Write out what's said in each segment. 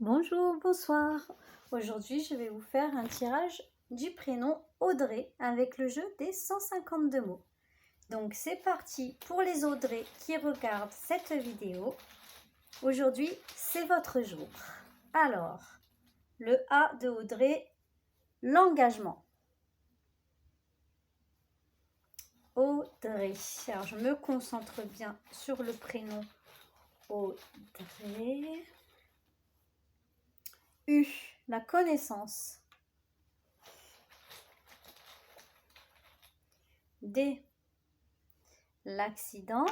Bonjour, bonsoir. Aujourd'hui, je vais vous faire un tirage du prénom Audrey avec le jeu des 152 mots. Donc, c'est parti pour les Audrey qui regardent cette vidéo. Aujourd'hui, c'est votre jour. Alors, le A de Audrey, l'engagement. Audrey. Alors, je me concentre bien sur le prénom Audrey. U, la connaissance. D, l'accident.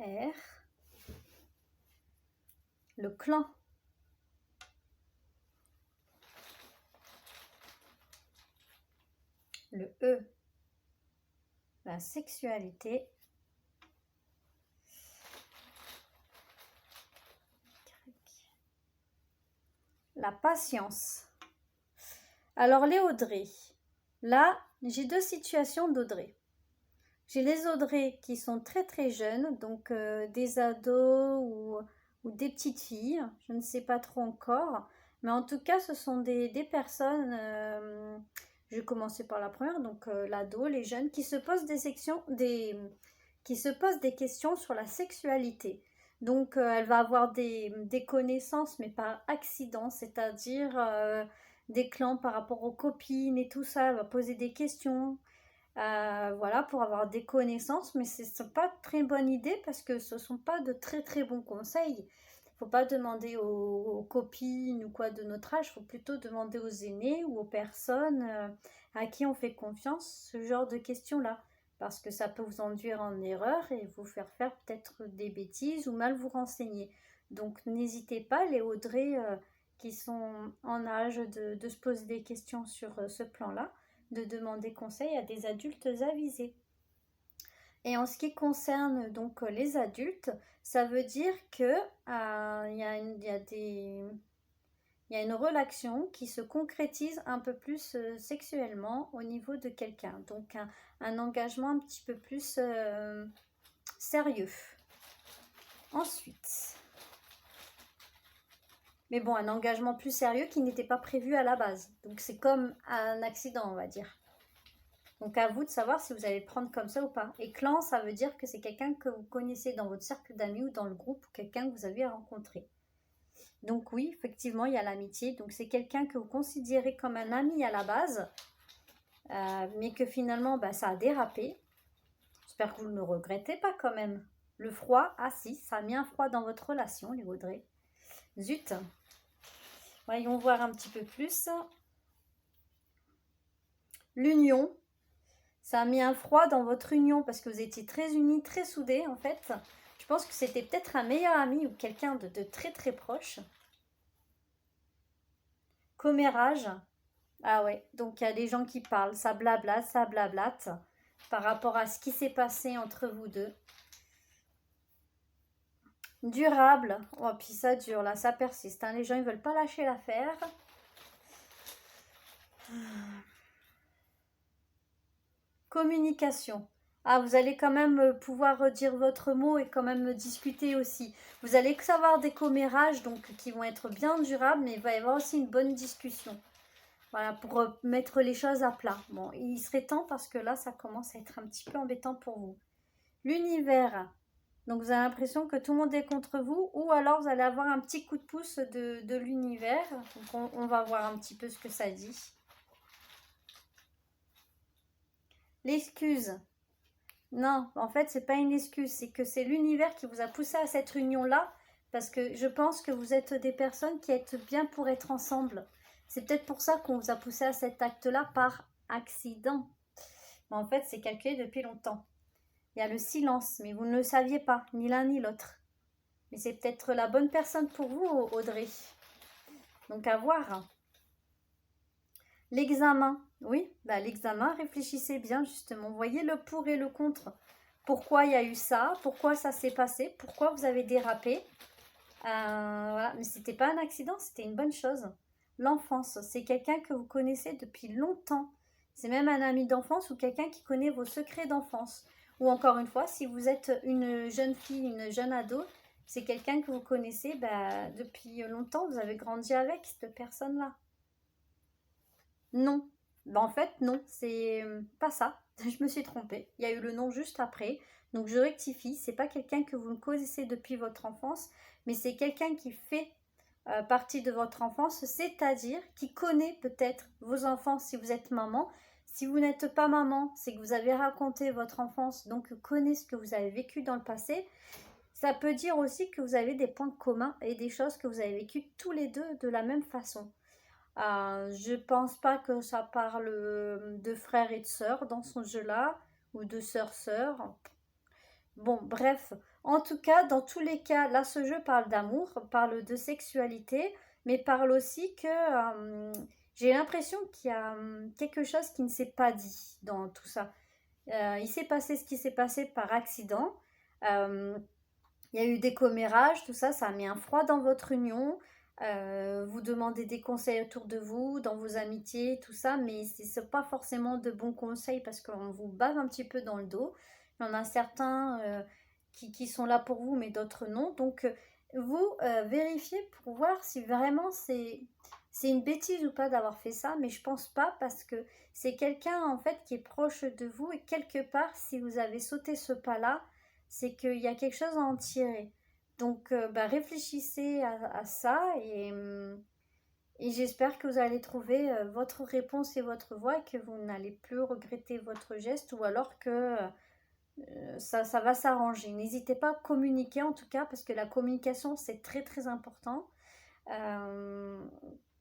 R, le clan. Le E, la sexualité. La patience. Alors les Audrey. Là, j'ai deux situations d'Audrey. J'ai les Audrey qui sont très très jeunes, donc des ados ou des petites filles, je ne sais pas trop encore. Mais en tout cas, ce sont des personnes, je vais commencer par la première, donc l'ado, les jeunes, qui se posent qui se posent des questions sur la sexualité. Donc elle va avoir des connaissances, mais par accident, c'est-à-dire des clans par rapport aux copines et tout ça. Elle va poser des questions. Voilà, pour avoir des connaissances, mais c'est pas très bonne idée parce que ce sont pas de très très bons conseils. Faut pas demander aux copines ou quoi de notre âge, faut plutôt demander aux aînés ou aux personnes à qui on fait confiance ce genre de questions-là, parce que ça peut vous induire en erreur et vous faire faire peut-être des bêtises ou mal vous renseigner. Donc n'hésitez pas, les Audrey qui sont en âge de se poser des questions sur ce plan-là, de demander conseil à des adultes avisés. Et en ce qui concerne donc les adultes, ça veut dire que il y a une relation qui se concrétise un peu plus sexuellement au niveau de quelqu'un. Donc un engagement un petit peu plus sérieux. Ensuite, mais bon, un engagement plus sérieux qui n'était pas prévu à la base. Donc c'est comme un accident, on va dire. Donc à vous de savoir si vous allez le prendre comme ça ou pas. Et clan, ça veut dire que c'est quelqu'un que vous connaissez dans votre cercle d'amis ou dans le groupe, ou quelqu'un que vous avez rencontré. Donc oui, effectivement, il y a l'amitié. Donc c'est quelqu'un que vous considérez comme un ami à la base, mais que finalement, ça a dérapé. J'espère que vous ne le regrettez pas quand même. Le froid, ah si, ça a mis un froid dans votre relation, les Audrey. Zut. Voyons voir un petit peu plus. L'union. Ça a mis un froid dans votre union parce que vous étiez très unis, très soudés en fait. Je pense que c'était peut-être un meilleur ami ou quelqu'un de très très proche. Commérage. Ah ouais, donc il y a des gens qui parlent, ça blabla, ça blablate par rapport à ce qui s'est passé entre vous deux. Durable. Oh, puis ça dure, là, ça persiste. Hein. Les gens, ils veulent pas lâcher l'affaire. Communication. Ah, vous allez quand même pouvoir dire votre mot et quand même discuter aussi. Vous allez savoir des commérages donc qui vont être bien durables, mais il va y avoir aussi une bonne discussion. Voilà, pour mettre les choses à plat. Bon, il serait temps parce que là, ça commence à être un petit peu embêtant pour vous. L'univers. Donc, vous avez l'impression que tout le monde est contre vous ou alors vous allez avoir un petit coup de pouce de l'univers. Donc, on va voir un petit peu ce que ça dit. L'excuse. Non, en fait, c'est pas une excuse, c'est que c'est l'univers qui vous a poussé à cette union-là, parce que je pense que vous êtes des personnes qui êtes bien pour être ensemble. C'est peut-être pour ça qu'on vous a poussé à cet acte-là par accident. Mais en fait, c'est calculé depuis longtemps. Il y a le silence, mais vous ne le saviez pas, ni l'un ni l'autre. Mais c'est peut-être la bonne personne pour vous, Audrey. Donc à voir. L'examen, oui, l'examen, réfléchissez bien justement. Voyez le pour et le contre. Pourquoi il y a eu ça? Pourquoi ça s'est passé? Pourquoi vous avez dérapé? Voilà, mais c'était pas un accident, c'était une bonne chose. L'enfance, c'est quelqu'un que vous connaissez depuis longtemps. C'est même un ami d'enfance ou quelqu'un qui connaît vos secrets d'enfance. Ou encore une fois, si vous êtes une jeune fille, une jeune ado, c'est quelqu'un que vous connaissez depuis longtemps, vous avez grandi avec cette personne-là. Non. En fait, non, c'est pas ça. Je me suis trompée. Il y a eu le nom juste après. Donc je rectifie. C'est pas quelqu'un que vous connaissez depuis votre enfance, mais c'est quelqu'un qui fait partie de votre enfance, c'est-à-dire qui connaît peut-être vos enfants si vous êtes maman. Si vous n'êtes pas maman, c'est que vous avez raconté votre enfance, donc connaît ce que vous avez vécu dans le passé. Ça peut dire aussi que vous avez des points communs et des choses que vous avez vécues tous les deux de la même façon. Je pense pas que ça parle de frères et de sœurs dans ce jeu-là, ou de sœurs-sœurs. Bon, bref. En tout cas, dans tous les cas, là, ce jeu parle d'amour, parle de sexualité, mais parle aussi que j'ai l'impression qu'il y a quelque chose qui ne s'est pas dit dans tout ça. Il s'est passé ce qui s'est passé par accident. Euh, il y a eu des commérages, tout ça, ça a mis un froid dans votre union. Vous demandez des conseils autour de vous, dans vos amitiés, tout ça, mais c'est pas forcément de bons conseils parce qu'on vous bave un petit peu dans le dos. Il y en a certains qui sont là pour vous, mais d'autres non. Donc, vous vérifiez pour voir si vraiment c'est une bêtise ou pas d'avoir fait ça, mais je pense pas parce que c'est quelqu'un en fait qui est proche de vous et quelque part, si vous avez sauté ce pas-là, c'est qu'il y a quelque chose à en tirer. Donc, réfléchissez à ça et j'espère que vous allez trouver votre réponse et votre voie et que vous n'allez plus regretter votre geste ou alors que ça va s'arranger. N'hésitez pas à communiquer en tout cas parce que la communication c'est très très important. Euh,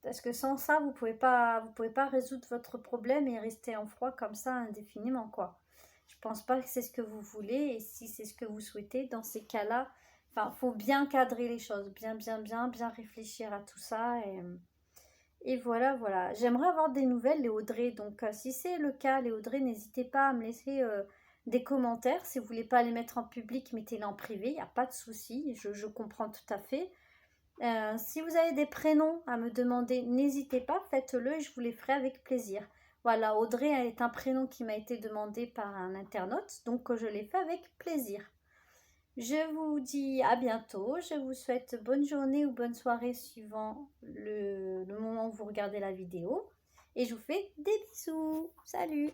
Parce que sans ça, vous pouvez pas résoudre votre problème et rester en froid comme ça indéfiniment quoi. Je pense pas que c'est ce que vous voulez et si c'est ce que vous souhaitez, dans ces cas-là, enfin, faut bien cadrer les choses, bien réfléchir à tout ça et voilà, voilà. J'aimerais avoir des nouvelles, les Audrey. Donc, si c'est le cas, les Audrey, n'hésitez pas à me laisser des commentaires. Si vous voulez pas les mettre en public, mettez-les en privé. Il n'y a pas de souci. Je comprends tout à fait. Si vous avez des prénoms à me demander, n'hésitez pas, faites-le et je vous les ferai avec plaisir. Voilà, Audrey elle est un prénom qui m'a été demandé par un internaute, donc je l'ai fait avec plaisir. Je vous dis à bientôt, je vous souhaite bonne journée ou bonne soirée suivant le moment où vous regardez la vidéo. Et je vous fais des bisous. Salut!